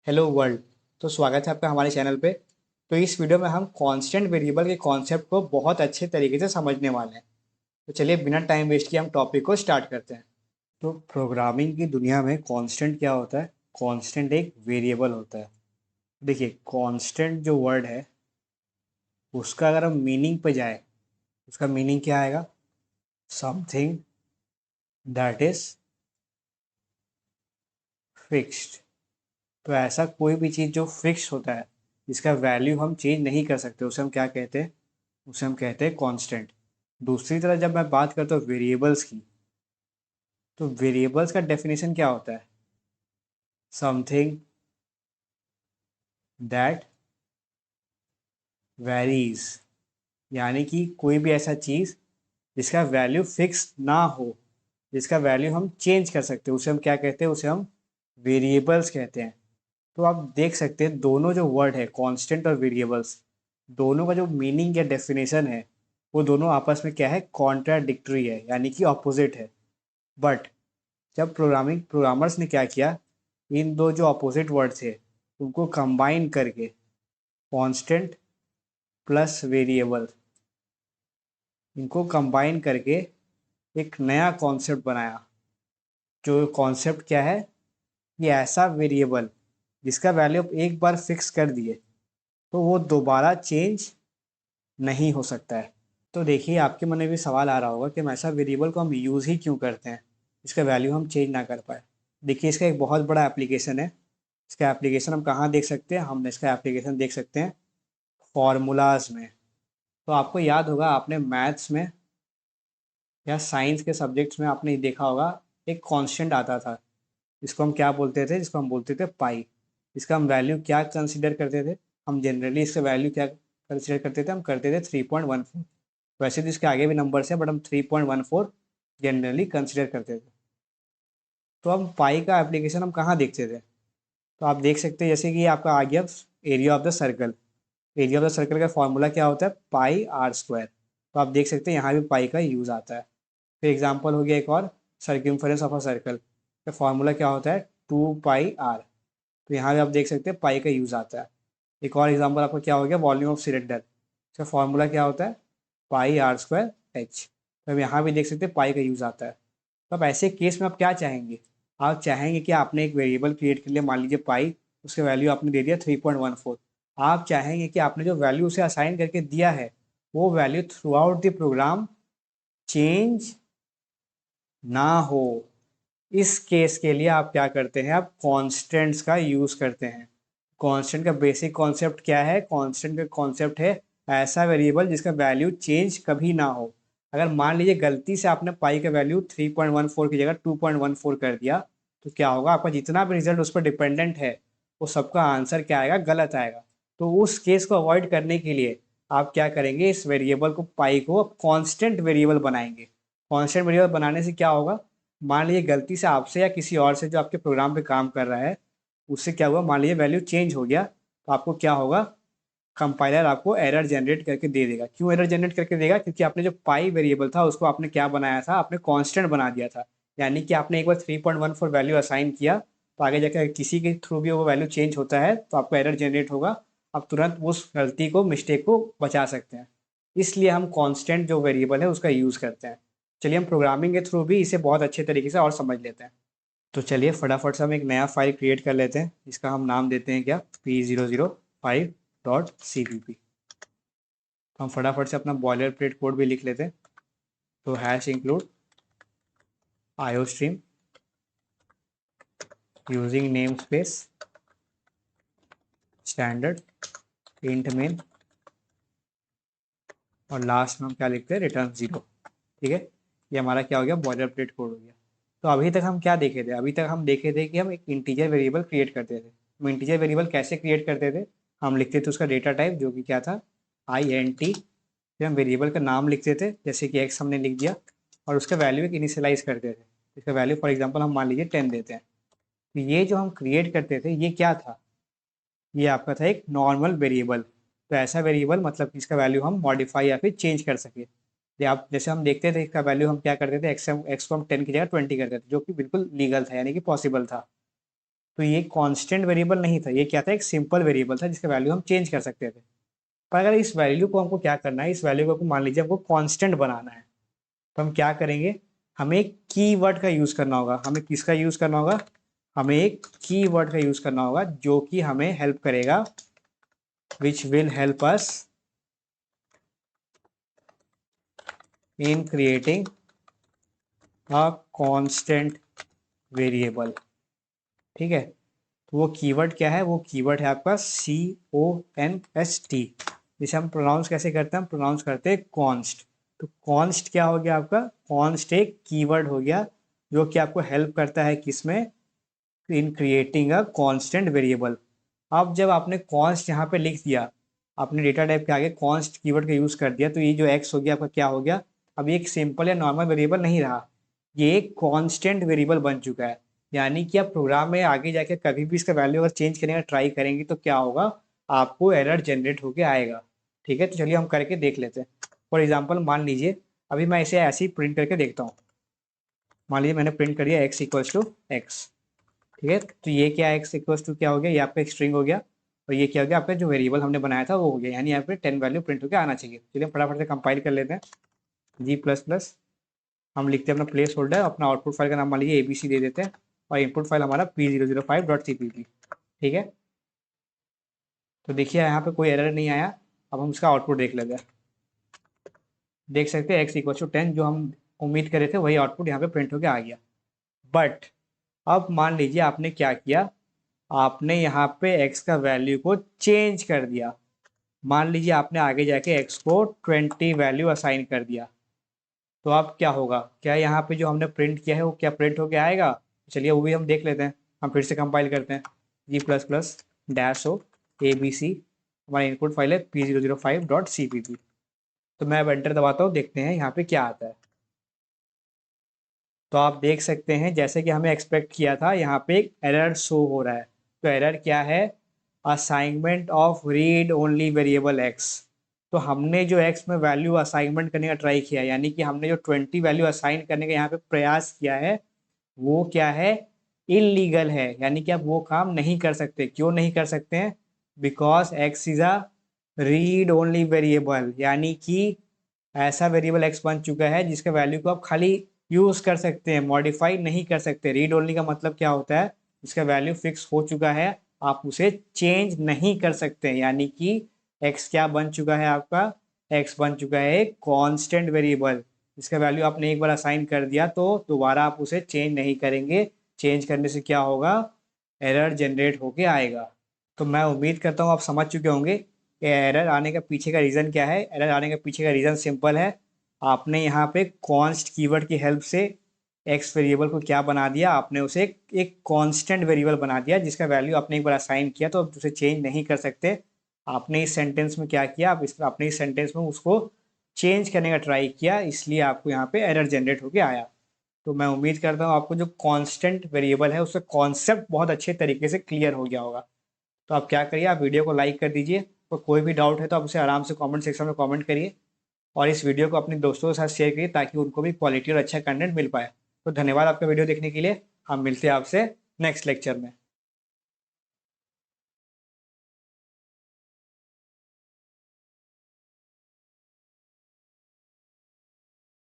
Hello world. तो स्वागत है आपका हमारे चैनल पे। तो इस वीडियो में हम कांस्टेंट वेरिएबल के कॉन्सेप्ट को बहुत अच्छे तरीके से समझने वाले हैं। तो चलिए बिना टाइम वेस्ट किए हम टॉपिक को स्टार्ट करते हैं। तो प्रोग्रामिंग की दुनिया में कांस्टेंट क्या होता है? कांस्टेंट एक वेरिएबल होता है। देखिए, कांस्टेंट जो वर्ड है उसका अगर हम मीनिंग पे जाए, उसका मीनिंग क्या आएगा? Something that is fixed. तो ऐसा कोई भी चीज़ जो फिक्स होता है, जिसका वैल्यू हम चेंज नहीं कर सकते, उसे हम क्या कहते हैं? उसे हम कहते हैं कांस्टेंट। दूसरी तरफ जब मैं बात करता हूँ वेरिएबल्स की, तो वेरिएबल्स का डेफिनेशन क्या होता है? समथिंग दैट वेरीज, यानी कि कोई भी ऐसा चीज़ जिसका वैल्यू फिक्स ना हो, जिसका वैल्यू हम चेंज कर सकते हैं, उसे हम क्या कहते हैं? उसे हम वेरिएबल्स कहते हैं। तो आप देख सकते हैं दोनों जो वर्ड है कांस्टेंट और वेरिएबल्स, दोनों का जो मीनिंग या डेफिनेशन है वो दोनों आपस में क्या है? कॉन्ट्राडिक्टरी है, यानी कि ऑपोजिट है। बट जब प्रोग्रामर्स ने क्या किया, इन दो जो अपोजिट वर्ड थे उनको कंबाइन करके कांस्टेंट प्लस वेरिएबल, इनको कंबाइन करके एक नया कॉन्सेप्ट बनाया। जो कॉन्सेप्ट क्या है? कि ऐसा वेरिएबल जिसका वैल्यू आप एक बार फिक्स कर दिए तो वो दोबारा चेंज नहीं हो सकता है। तो देखिए, आपके मन में भी सवाल आ रहा होगा कि हम ऐसा वेरिएबल को हम यूज़ ही क्यों करते हैं इसका वैल्यू हम चेंज ना कर पाए। देखिए, इसका एक बहुत बड़ा एप्लीकेशन है। इसका एप्लीकेशन हम कहाँ देख सकते हैं? हम इसका एप्लीकेशन देख सकते हैं फॉर्मूलाज में। तो आपको याद होगा, आपने मैथ्स में या साइंस के सब्जेक्ट्स में आपने देखा होगा, एक कांस्टेंट आता था। इसको हम क्या बोलते थे? जिसको हम बोलते थे पाई। इसका हम वैल्यू क्या कंसिडर करते थे? हम जनरली इसका वैल्यू क्या कंसिडर करते थे? हम करते थे 3.14। वैसे तो इसके आगे भी नंबर्स हैं, बट हम 3.14 जनरली कंसिडर करते थे। तो हम पाई का एप्लीकेशन हम कहाँ देखते थे? तो आप देख सकते हैं, जैसे कि आपका आ गया area of the circle. Area of the circle का फॉर्मूला क्या होता है? पाई आर स्क्वायर। तो आप देख सकते हैं यहाँ भी पाई का यूज़ आता है। फिर एग्जांपल हो गया एक और, सर्कमफेरेंस ऑफ अ सर्कल का फॉर्मूला क्या होता है? 2 पाई आर। तो यहाँ भी आप देख सकते हैं पाई का यूज़ आता है। एक और एग्जांपल आपका क्या हो गया? Volume of cylinder. इसका फॉर्मूला क्या होता है? पाई आर स्क्वायर एच। तो अब यहाँ भी देख सकते हैं पाई का यूज़ आता है। तो अब ऐसे केस में आप क्या चाहेंगे? आप चाहेंगे कि आपने एक वेरिएबल क्रिएट कर लिया, मान लीजिए पाई, उसके वैल्यू आपने दे दिया 3.14। आप चाहेंगे कि आपने जो वैल्यू उसे असाइन करके दिया है वो value throughout the program change ना हो। इस केस के लिए आप क्या करते हैं? आप कॉन्स्टेंट्स का यूज़ करते हैं। कांस्टेंट का बेसिक कॉन्सेप्ट क्या है? कांस्टेंट का कॉन्सेप्ट है ऐसा वेरिएबल जिसका वैल्यू चेंज कभी ना हो। अगर मान लीजिए गलती से आपने पाई का वैल्यू 3.14 की जगह 2.14 कर दिया, तो क्या होगा? आपका जितना भी रिजल्ट उस पर डिपेंडेंट है वो सबका आंसर क्या आएगा? गलत आएगा। तो उस केस को अवॉइड करने के लिए आप क्या करेंगे? इस वेरिएबल को, पाई को, कॉन्स्टेंट वेरिएबल बनाएंगे। कॉन्स्टेंट वेरिएबल बनाने से क्या होगा? मान लीजिए गलती से आपसे या किसी और से जो आपके प्रोग्राम पे काम कर रहा है, उससे क्या हुआ, मान लीजिए वैल्यू चेंज हो गया, तो आपको क्या होगा? कंपाइलर आपको एरर जनरेट करके दे देगा। क्यों एरर जनरेट करके देगा? क्योंकि आपने जो पाई वेरिएबल था उसको आपने क्या बनाया था? आपने कांस्टेंट बना दिया था। यानी कि आपने एक बार 3.14 वैल्यू असाइन किया, तो आगे जाकर किसी के थ्रू भी वो वैल्यू चेंज होता है तो आपको एरर जनरेट होगा। आप तुरंत उस गलती को, मिस्टेक को बचा सकते हैं। इसलिए हम कांस्टेंट जो वेरिएबल है उसका यूज़ करते हैं। चलिए हम प्रोग्रामिंग के थ्रू भी इसे बहुत अच्छे तरीके से और समझ लेते हैं। तो चलिए फटाफट से हम एक नया फाइल क्रिएट कर लेते हैं, जिसका हम नाम देते हैं क्या? P005.cpp। हम फटाफट से अपना बॉयलर प्लेट कोड भी लिख लेते हैं। तो hash include IO stream using name space standard int main, और लास्ट में हम क्या लिखते हैं? रिटर्न 0। ठीक है, ये हमारा क्या हो गया? बॉयलर प्लेट कोड हो गया। तो अभी तक हम क्या देखे थे? अभी तक हम देखे थे कि हम एक इंटीजर वेरिएबल क्रिएट करते थे। हम इंटीजर वेरिएबल कैसे क्रिएट करते थे? हम लिखते थे उसका डेटा टाइप, जो कि क्या था? INT। फिर हम वेरिएबल का नाम लिखते थे, जैसे कि एक्स हमने लिख दिया, और उसका वैल्यू एक इनिशियलाइज करते थे। इसका वैल्यू फॉर एग्जांपल हम मान लीजिए 10 देते हैं। तो ये जो हम क्रिएट करते थे ये क्या था? ये आपका था एक नॉर्मल वेरिएबल। तो ऐसा वेरिएबल मतलब कि इसका वैल्यू हम मॉडिफाई या फिर चेंज कर सके। ये आप जैसे हम देखते थे, इसका वैल्यू हम क्या करते थे? एक्स को हम 10 की जगह 20 करते थे, जो कि बिल्कुल लीगल था, यानी कि पॉसिबल था। तो ये कांस्टेंट वेरिएबल नहीं था, ये क्या था, एक सिंपल वेरिएबल था जिसका वैल्यू हम चेंज कर सकते थे। पर अगर इस वैल्यू को हमको क्या करना है, इस वैल्यू को मान लीजिए हमको कांस्टेंट बनाना है, तो हम क्या करेंगे, हमें एक कीवर्ड का यूज़ करना होगा। हमें किसका यूज़ करना होगा, हमें एक कीवर्ड का यूज़ करना होगा जो कि हमें हेल्प करेगा, which will help us in creating a constant variable. ठीक है, तो वो कीवर्ड क्या है, वो कीवर्ड है आपका CONST, जिसे हम प्रोनाउंस कैसे करते हैं, हम प्रोनाउंस करते हैं कॉन्स्ट। तो कॉन्स्ट क्या हो गया आपका, कॉन्स्ट एक कीवर्ड हो गया जो कि आपको हेल्प करता है किसमें, in creating a constant variable. अब जब आपने कॉन्स्ट यहाँ पे लिख दिया, आपने डेटा टाइप के आगे कॉन्स्ट कीवर्ड का यूज़ कर दिया, तो ये जो एक्स हो गया आपका क्या हो गया, अब ये एक सिंपल या नॉर्मल वेरिएबल नहीं रहा, ये एक कांस्टेंट वेरिएबल बन चुका है। यानी कि आप प्रोग्राम में आगे जाके कभी भी इसका वैल्यू अगर चेंज करने का ट्राई करेंगे तो क्या होगा, आपको एरर जनरेट होके आएगा। ठीक है, तो चलिए हम करके देख लेते हैं। फॉर एग्जाम्पल मान लीजिए अभी मैं इसे ऐसे ही प्रिंट करके देखता हूँ। मान लीजिए मैंने प्रिंट कर दिया एक्स इक्वल्स टू एक्स। ठीक है, तो ये क्या एक्स इक्वल्स टू क्या हो गया, ये आपका स्ट्रिंग हो गया, और ये क्या हो गया, आपका जो वेरिएबल हमने बनाया था वो हो गया, यानी यहाँ पे 10 वैल्यू प्रिंट होकर आना चाहिए। चलिए फटाफट से कंपाइल कर लेते हैं। G++ हम लिखते हैं अपना प्लेस होल्डर, अपना आउटपुट फाइल का नाम मान लीजिए ABC दे देते हैं, और इनपुट फाइल हमारा p005.cpp। ठीक है, तो देखिए यहाँ पे कोई एरर नहीं आया। अब हम इसका आउटपुट देख लेते हैं। देख सकते हैं एक्स इक्वल टू 10, जो हम उम्मीद करे थे वही आउटपुट यहाँ पे प्रिंट होकर आ गया। बट अब मान लीजिए आपने क्या किया, आपने यहाँ पे x का वैल्यू को चेंज कर दिया। मान लीजिए आपने आगे जाके x को 20 वैल्यू असाइन कर दिया, तो अब क्या होगा, क्या यहाँ पे जो हमने प्रिंट किया है वो क्या प्रिंट होके आएगा। चलिए वो भी हम देख लेते हैं। हम फिर से कंपाइल करते हैं, G++-O ABC, हमारी इनपुट फाइल है p005.cpp। तो मैं अब एंटर दबाता हूँ, देखते हैं यहाँ पे क्या आता है। तो आप देख सकते हैं जैसे कि हमें एक्सपेक्ट किया था, यहाँ पे एक एरर शो हो रहा है। तो एरर क्या है, assignment of read only variable x. तो हमने जो एक्स में वैल्यू असाइनमेंट करने का ट्राई किया, यानी कि हमने जो 20 वैल्यू असाइन करने का यहाँ पे प्रयास किया है, वो क्या है, इलीगल है। यानी कि आप वो काम नहीं कर सकते। क्यों नहीं कर सकते हैं, because x is a read only variable, यानी कि ऐसा वेरिएबल एक्स बन चुका है जिसका वैल्यू को आप खाली यूज कर सकते हैं, मॉडिफाई नहीं कर सकते। रीड ओनली का मतलब क्या होता है, इसका वैल्यू फिक्स हो चुका है, आप उसे चेंज नहीं कर सकते। यानी कि एक्स क्या बन चुका है आपका, एक्स बन चुका है एक कांस्टेंट वेरिएबल। इसका वैल्यू आपने एक बार असाइन कर दिया तो दोबारा आप उसे चेंज नहीं करेंगे। चेंज करने से क्या होगा, एरर जनरेट होके आएगा। तो मैं उम्मीद करता हूँ आप समझ चुके होंगे कि एरर आने का पीछे का रीज़न क्या है। एरर आने का पीछे का रीज़न सिंपल है, आपने यहाँ पे कॉन्स्ट कीवर्ड की हेल्प से एक्स वेरिएबल को क्या बना दिया, आपने उसे एक कांस्टेंट वेरिएबल बना दिया जिसका वैल्यू आपने एक बार असाइन किया, तो अब उसे चेंज नहीं कर सकते। आपने इस सेंटेंस में क्या किया, आप आपने इस सेंटेंस में उसको चेंज करने का ट्राई किया, इसलिए आपको यहाँ पे एरर जनरेट होके आया। तो मैं उम्मीद करता हूँ आपको जो कांस्टेंट वेरिएबल है उसका कॉन्सेप्ट बहुत अच्छे तरीके से क्लियर हो गया होगा। तो आप क्या करिए, आप वीडियो को लाइक कर दीजिए, और कोई भी डाउट है तो आप उसे आराम से कमेंट सेक्शन में कमेंट करिए, और इस वीडियो को अपने दोस्तों के साथ शेयर करिए ताकि उनको भी क्वालिटी और अच्छा कंटेंट मिल पाए। तो धन्यवाद आपका वीडियो देखने के लिए। हम मिलते हैं आपसे नेक्स्ट लेक्चर में।